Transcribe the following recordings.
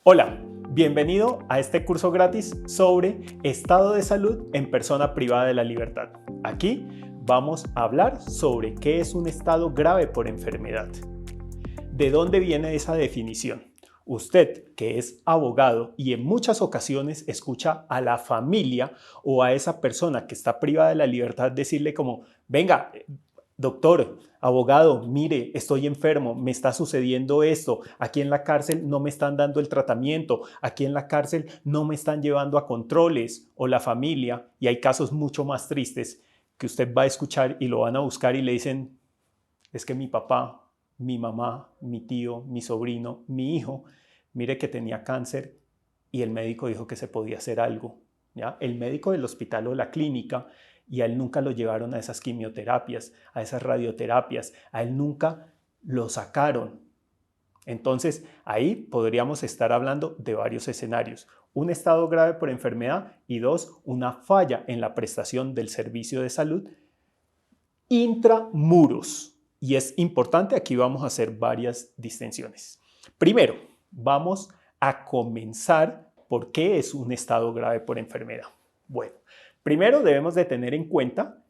Hola, bienvenido a este curso gratis sobre estado de salud en persona privada de la libertad. Aquí vamos a hablar sobre qué es un estado grave por enfermedad. ¿De dónde viene esa definición? Usted, que es abogado y en muchas ocasiones escucha a la familia o a esa persona que está privada de la libertad decirle como, venga, doctor, abogado, mire, estoy enfermo, me está sucediendo esto, aquí en la cárcel no me están dando el tratamiento, aquí en la cárcel no me están llevando a controles, o la familia, y hay casos mucho más tristes que usted va a escuchar y lo van a buscar y le dicen, es que mi papá, mi mamá, mi tío, mi sobrino, mi hijo, mire que tenía cáncer y el médico dijo que se podía hacer algo, ¿ya? El médico del hospital o la clínica, y a él nunca lo llevaron a esas quimioterapias, a esas radioterapias, a él nunca lo sacaron. Entonces, ahí podríamos estar hablando de varios escenarios. Un estado grave por enfermedad y dos, una falla en la prestación del servicio de salud intramuros. Y es importante, aquí vamos a hacer varias distinciones. Primero, vamos a comenzar por qué es un estado grave por enfermedad. Bueno, primero debemos de tener en cuenta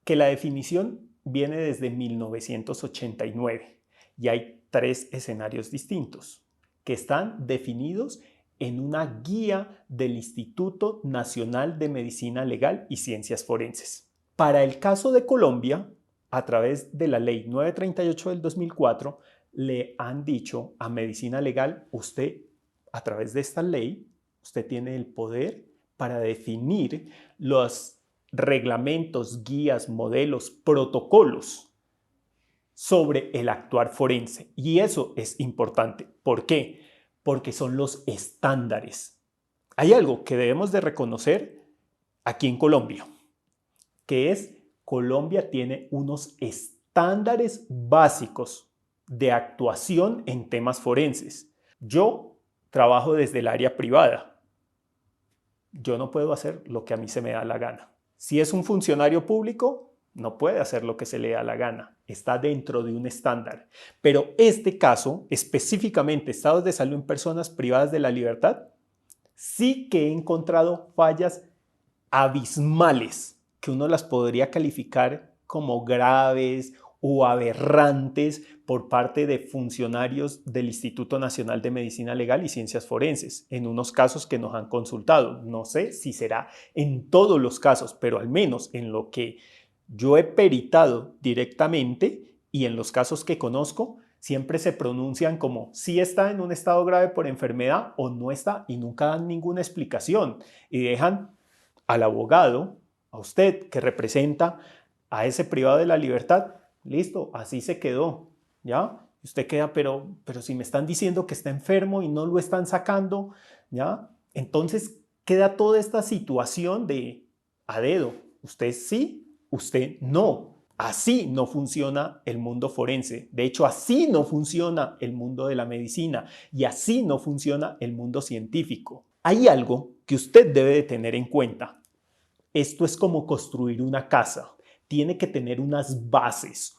que la definición viene desde 1989 y hay tres escenarios distintos que están definidos en una guía del Instituto Nacional de Medicina Legal y Ciencias Forenses. Para el caso de Colombia, a través de la Ley 938 del 2004, le han dicho a Medicina Legal, usted, a través de esta ley, usted tiene el poder para definir los reglamentos, guías, modelos, protocolos sobre el actuar forense. Y eso es importante. ¿Por qué? Porque son los estándares. Hay algo que debemos de reconocer aquí en Colombia, que es Colombia tiene unos estándares básicos de actuación en temas forenses. Yo trabajo desde el área privada. Yo no puedo hacer lo que a mí se me da la gana. Si es un funcionario público, no puede hacer lo que se le da la gana. Está dentro de un estándar. Pero este caso, específicamente estados de salud en personas privadas de la libertad, sí que he encontrado fallas abismales que uno las podría calificar como graves o aberrantes por parte de funcionarios del Instituto Nacional de Medicina Legal y Ciencias Forenses, en unos casos que nos han consultado. No sé si será en todos los casos, pero al menos en lo que yo he peritado directamente y en los casos que conozco, siempre se pronuncian como si está en un estado grave por enfermedad o no está y nunca dan ninguna explicación y dejan al abogado, a usted que representa a ese privado de la libertad, listo, así se quedó, ¿ya? Y usted queda, pero si me están diciendo que está enfermo y no lo están sacando, ¿ya? Entonces queda toda esta situación de a dedo, usted sí, usted no. Así no funciona el mundo forense. De hecho, así no funciona el mundo de la medicina y así no funciona el mundo científico. Hay algo que usted debe de tener en cuenta. Esto es como construir una casa. Tiene que tener unas bases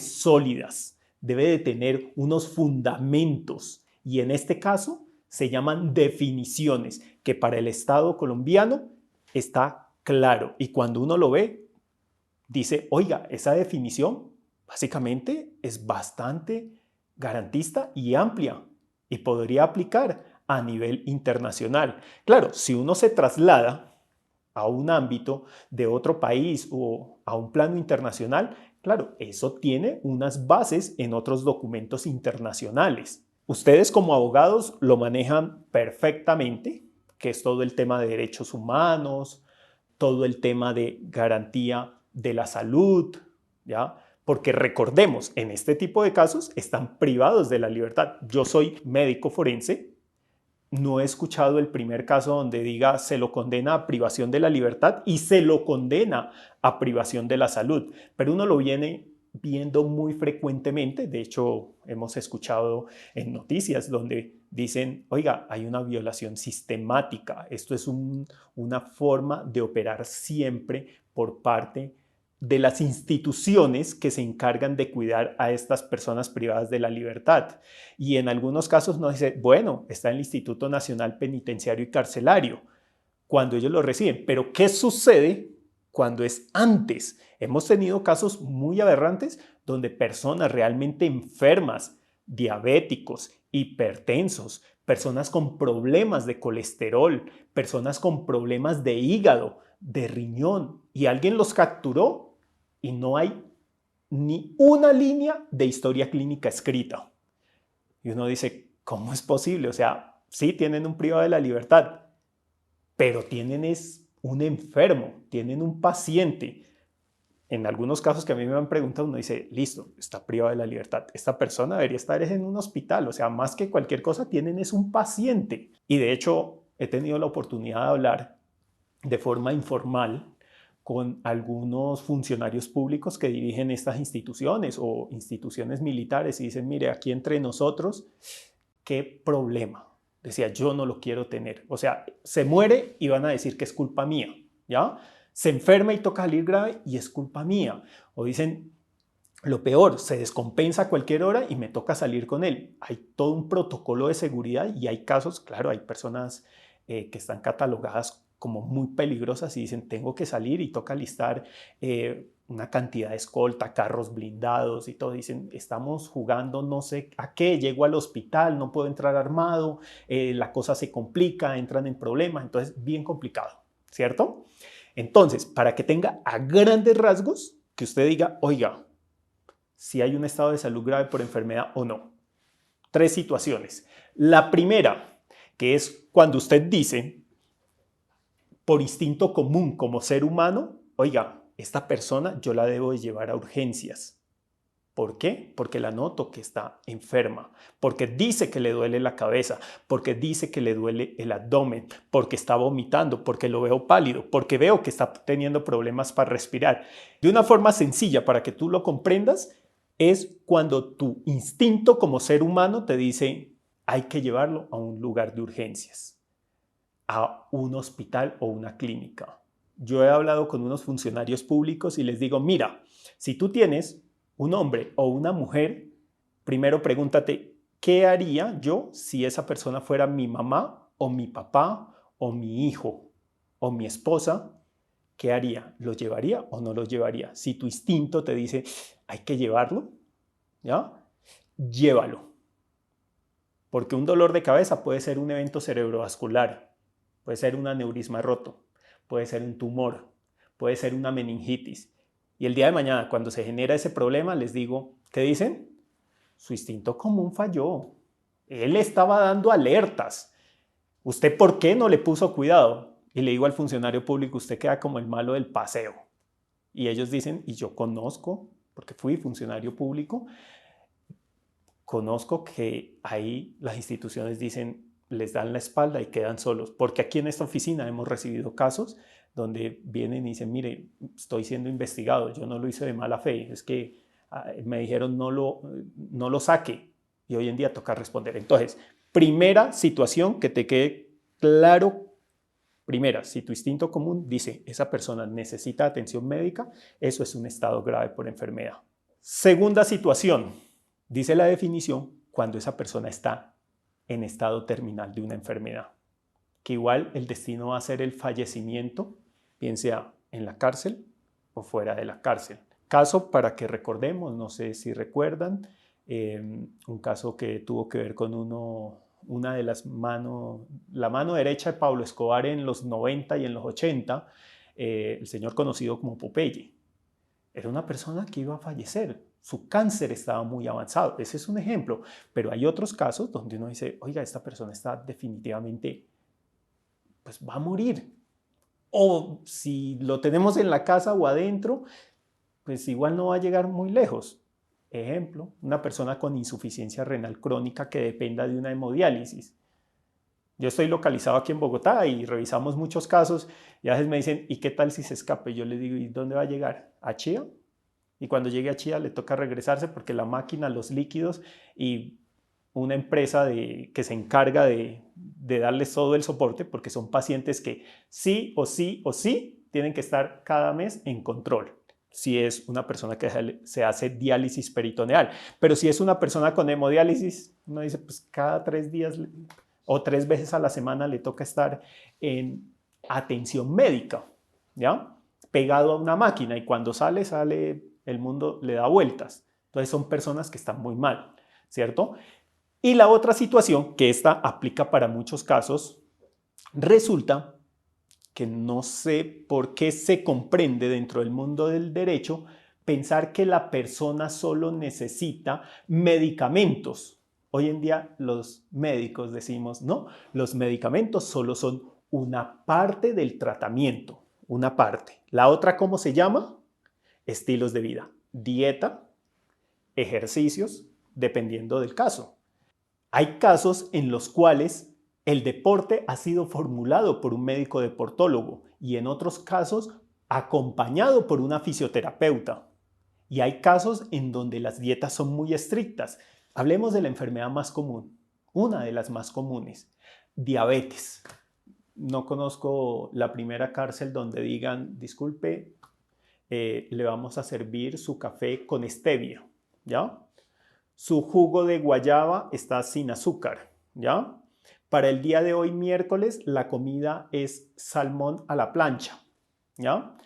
sólidas. Debe de tener unos fundamentos. Y en este caso se llaman definiciones, que para el Estado colombiano está claro. Y cuando uno lo ve, dice, oiga, esa definición básicamente es bastante garantista y amplia y podría aplicar a nivel internacional. Claro, si uno se traslada a un ámbito de otro país o a un plano internacional, claro, eso tiene unas bases en otros documentos internacionales. Ustedes como abogados lo manejan perfectamente, que es todo el tema de derechos humanos, todo el tema de garantía de la salud, ¿ya? Porque recordemos, en este tipo de casos están privados de la libertad. Yo soy médico forense, no he escuchado el primer caso donde diga se lo condena a privación de la libertad y se lo condena a privación de la salud, pero uno lo viene viendo muy frecuentemente. De hecho, hemos escuchado en noticias donde dicen, oiga, hay una violación sistemática. Esto es una forma de operar siempre por parte de las instituciones que se encargan de cuidar a estas personas privadas de la libertad. Y en algunos casos nos dice, bueno, está el Instituto Nacional Penitenciario y Carcelario, cuando ellos lo reciben. Pero ¿qué sucede cuando es antes? Hemos tenido casos muy aberrantes donde personas realmente enfermas, diabéticos, hipertensos, personas con problemas de colesterol, personas con problemas de hígado, de riñón, y alguien los capturó y no hay ni una línea de historia clínica escrita. Y uno dice, ¿cómo es posible? O sea, sí tienen un privado de la libertad, pero tienen es un enfermo, tienen un paciente. En algunos casos que a mí me han preguntado, uno dice, listo, está privado de la libertad. Esta persona debería estar en un hospital. O sea, más que cualquier cosa, tienen es un paciente. Y de hecho, he tenido la oportunidad de hablar de forma informal con algunos funcionarios públicos que dirigen estas instituciones o instituciones militares y dicen, mire, aquí entre nosotros, ¿qué problema? Decía, yo no lo quiero tener. O sea, se muere y van a decir que es culpa mía, ¿ya? Se enferma y toca salir grave y es culpa mía. O dicen, lo peor, se descompensa a cualquier hora y me toca salir con él. Hay todo un protocolo de seguridad y hay casos, claro, hay personas que están catalogadas como muy peligrosas y dicen, tengo que salir y toca listar una cantidad de escolta, carros blindados y todo. Dicen, estamos jugando no sé a qué, llego al hospital, no puedo entrar armado, la cosa se complica, entran en problemas, entonces bien complicado, ¿cierto? Entonces, para que tenga a grandes rasgos, que usted diga, oiga, si hay un estado de salud grave por enfermedad o no. 3 situaciones. La primera, que es cuando usted dice, por instinto común como ser humano, oiga, esta persona yo la debo de llevar a urgencias. ¿Por qué? Porque la noto que está enferma, porque dice que le duele la cabeza, porque dice que le duele el abdomen, porque está vomitando, porque lo veo pálido, porque veo que está teniendo problemas para respirar. De una forma sencilla para que tú lo comprendas, es cuando tu instinto como ser humano te dice hay que llevarlo a un lugar de urgencias, a un hospital o una clínica. Yo he hablado con unos funcionarios públicos y les digo, mira, si tú tienes un hombre o una mujer, primero pregúntate, ¿qué haría yo si esa persona fuera mi mamá o mi papá o mi hijo o mi esposa? ¿Qué haría? ¿Lo llevaría o no lo llevaría? Si tu instinto te dice, hay que llevarlo, ¿ya? Llévalo. Porque un dolor de cabeza puede ser un evento cerebrovascular, puede ser un aneurisma roto, puede ser un tumor, puede ser una meningitis. Y el día de mañana, cuando se genera ese problema, les digo, ¿qué dicen? Su instinto común falló. Él estaba dando alertas. ¿Usted por qué no le puso cuidado? Y le digo al funcionario público, usted queda como el malo del paseo. Y ellos dicen, y yo conozco, porque fui funcionario público, conozco que ahí las instituciones dicen, les dan la espalda y quedan solos. Porque aquí en esta oficina hemos recibido casos donde vienen y dicen, mire, estoy siendo investigado, yo no lo hice de mala fe, es que me dijeron no lo saque y hoy en día toca responder. Entonces, primera situación que te quede claro. Primera, si tu instinto común dice esa persona necesita atención médica, eso es un estado grave por enfermedad. Segunda situación, dice la definición, cuando esa persona está en estado terminal de una enfermedad, que igual el destino va a ser el fallecimiento, bien sea en la cárcel o fuera de la cárcel. Caso para que recordemos, no sé si recuerdan, un caso que tuvo que ver con una de las manos, la mano derecha de Pablo Escobar en los 90 y en los 80, el señor conocido como Popeye. Era una persona que iba a fallecer, su cáncer estaba muy avanzado, ese es un ejemplo, pero hay otros casos donde uno dice, oiga, esta persona está definitivamente, pues va a morir. O si lo tenemos en la casa o adentro, pues igual no va a llegar muy lejos. Ejemplo, una persona con insuficiencia renal crónica que dependa de una hemodiálisis. Yo estoy localizado aquí en Bogotá y revisamos muchos casos y a veces me dicen, ¿y qué tal si se escape? Yo les digo, ¿y dónde va a llegar? ¿A Chía? Y cuando llegue a Chía le toca regresarse porque la máquina, los líquidos y una empresa que se encarga de darles todo el soporte, porque son pacientes que sí o sí o sí tienen que estar cada mes en control. si es una persona que se hace diálisis peritoneal. Pero si es una persona con hemodiálisis, uno dice, pues cada 3 días o 3 veces a la semana le toca estar en atención médica, ¿ya? Pegado a una máquina y cuando sale, el mundo le da vueltas. Entonces son personas que están muy mal, ¿cierto? Y la otra situación, que esta aplica para muchos casos, resulta que no sé por qué se comprende dentro del mundo del derecho pensar que la persona solo necesita medicamentos. Hoy en día los médicos decimos, no, los medicamentos solo son una parte del tratamiento, una parte. La otra, ¿cómo se llama? Estilos de vida, dieta, ejercicios, dependiendo del caso. Hay casos en los cuales el deporte ha sido formulado por un médico deportólogo y en otros casos acompañado por una fisioterapeuta. Y hay casos en donde las dietas son muy estrictas. Hablemos de la enfermedad más común, una de las más comunes, diabetes. No conozco la primera cárcel donde digan, disculpe, le vamos a servir su café con stevia, ¿ya? Su jugo de guayaba está sin azúcar, ¿ya? Para el día de hoy, miércoles, la comida es salmón a la plancha, ¿ya?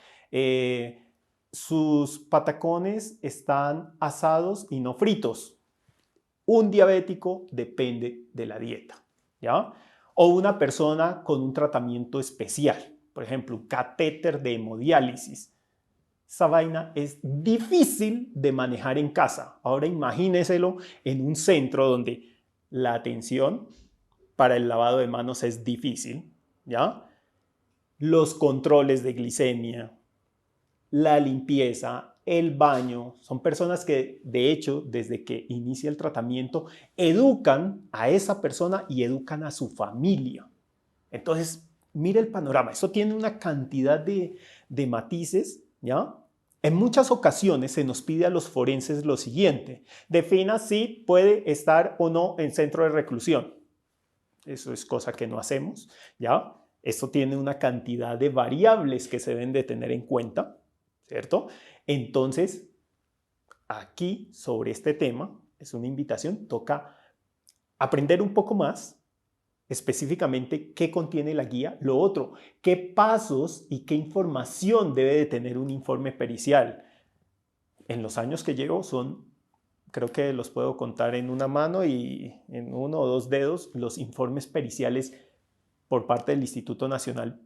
Sus patacones están asados y no fritos. Un diabético depende de la dieta, ¿ya? O una persona con un tratamiento especial, por ejemplo, un catéter de hemodiálisis. Esa vaina es difícil de manejar en casa. Ahora imagínenselo en un centro donde la atención para el lavado de manos es difícil, ¿ya? Los controles de glicemia, la limpieza, el baño, son personas que de hecho desde que inicia el tratamiento educan a esa persona y educan a su familia. Entonces, mire el panorama, eso tiene una cantidad de matices, ¿ya? En muchas ocasiones se nos pide a los forenses lo siguiente: defina si puede estar o no en centro de reclusión. Eso es cosa que no hacemos, ¿ya? Esto tiene una cantidad de variables que se deben de tener en cuenta, ¿cierto? Entonces, aquí sobre este tema es una invitación, toca aprender un poco más, específicamente qué contiene la guía. Lo otro, qué pasos y qué información debe de tener un informe pericial. En los años que llevo creo que los puedo contar en una mano y en 1 o 2 dedos, los informes periciales por parte del Instituto Nacional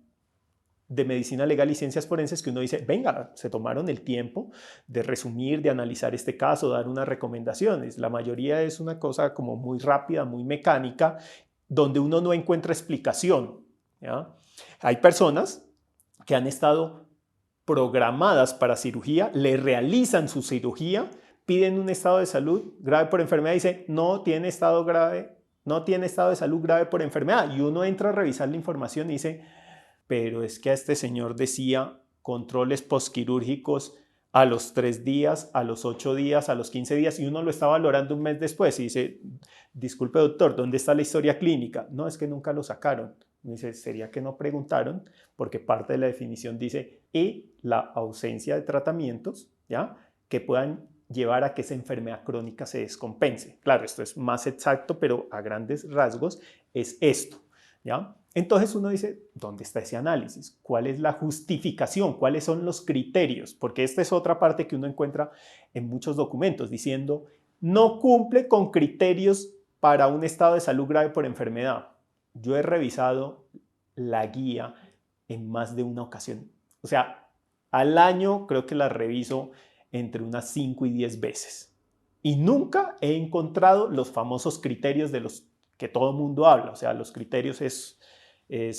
de Medicina Legal y Ciencias Forenses, que uno dice, venga, se tomaron el tiempo de resumir, de analizar este caso, dar unas recomendaciones. La mayoría es una cosa como muy rápida, muy mecánica, donde uno no encuentra explicación, ¿ya? Hay personas que han estado programadas para cirugía, le realizan su cirugía, piden un estado de salud grave por enfermedad y dice, no tiene estado grave, no tiene estado de salud grave por enfermedad. Y uno entra a revisar la información y dice, pero es que a este señor decía controles postquirúrgicos a los 3 días, a los 8 días, a los 15 días, y uno lo está valorando un mes después y dice, disculpe doctor, ¿dónde está la historia clínica? No, es que nunca lo sacaron. Me dice, ¿sería que no preguntaron? Porque parte de la definición dice, y la ausencia de tratamientos, ¿ya? Que puedan llevar a que esa enfermedad crónica se descompense. Claro, esto es más exacto, pero a grandes rasgos es esto, ¿ya? Entonces uno dice, ¿dónde está ese análisis? ¿Cuál es la justificación? ¿Cuáles son los criterios? Porque esta es otra parte que uno encuentra en muchos documentos diciendo, no cumple con criterios para un estado de salud grave por enfermedad. Yo he revisado la guía en más de una ocasión. O sea, al año creo que la reviso entre unas 5 y 10 veces. Y nunca he encontrado los famosos criterios de los que todo el mundo habla. O sea, los criterios es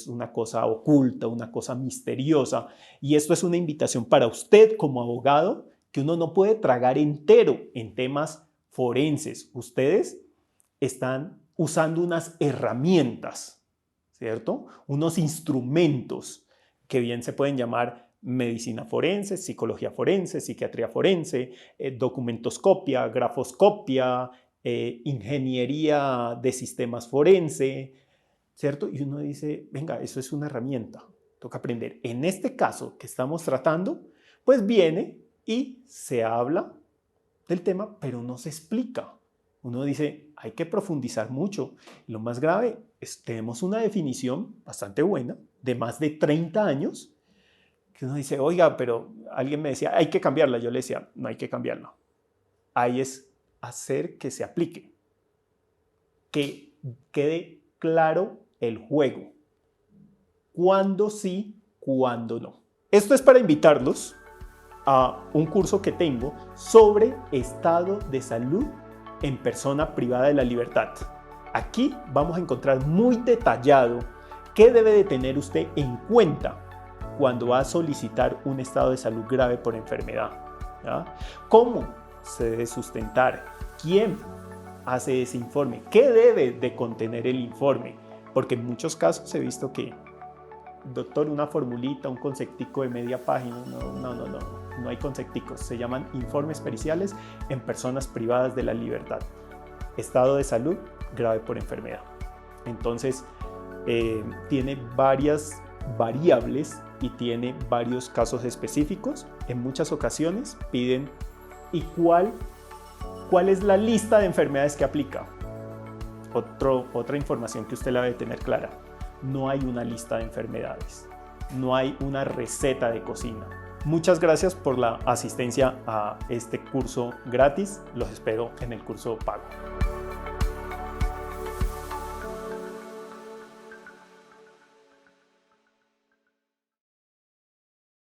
una cosa oculta, una cosa misteriosa. Y esto es una invitación para usted como abogado, que uno no puede tragar entero en temas forenses. Ustedes están usando unas herramientas, ¿cierto? Unos instrumentos que bien se pueden llamar medicina forense, psicología forense, psiquiatría forense, documentoscopia, grafoscopia, ingeniería de sistemas forense, ¿cierto? Y uno dice, venga, eso es una herramienta, toca aprender. En este caso que estamos tratando, pues viene y se habla del tema, pero no se explica. Uno dice, hay que profundizar mucho. Lo más grave es, tenemos una definición bastante buena de más de 30 años, que uno dice, oiga, pero alguien me decía, hay que cambiarla. Yo le decía, no hay que cambiarla. Ahí es hacer que se aplique, que quede claro el juego. Cuándo sí, cuándo no. Esto es para invitarlos a un curso que tengo sobre estado de salud en persona privada de la libertad. Aquí vamos a encontrar muy detallado qué debe de tener usted en cuenta cuando va a solicitar un estado de salud grave por enfermedad, ¿ya? ¿Cómo se debe sustentar? ¿Quién hace ese informe? ¿Qué debe de contener el informe? Porque en muchos casos he visto que, doctor, una formulita, un conceptico de media página, no hay concepticos, se llaman informes periciales en personas privadas de la libertad. Estado de salud grave por enfermedad. Entonces, tiene varias variables y tiene varios casos específicos. En muchas ocasiones piden, ¿y cuál es la lista de enfermedades que aplica? Otra información que usted la debe tener clara. No hay una lista de enfermedades. No hay una receta de cocina. Muchas gracias por la asistencia a este curso gratis. Los espero en el curso pago.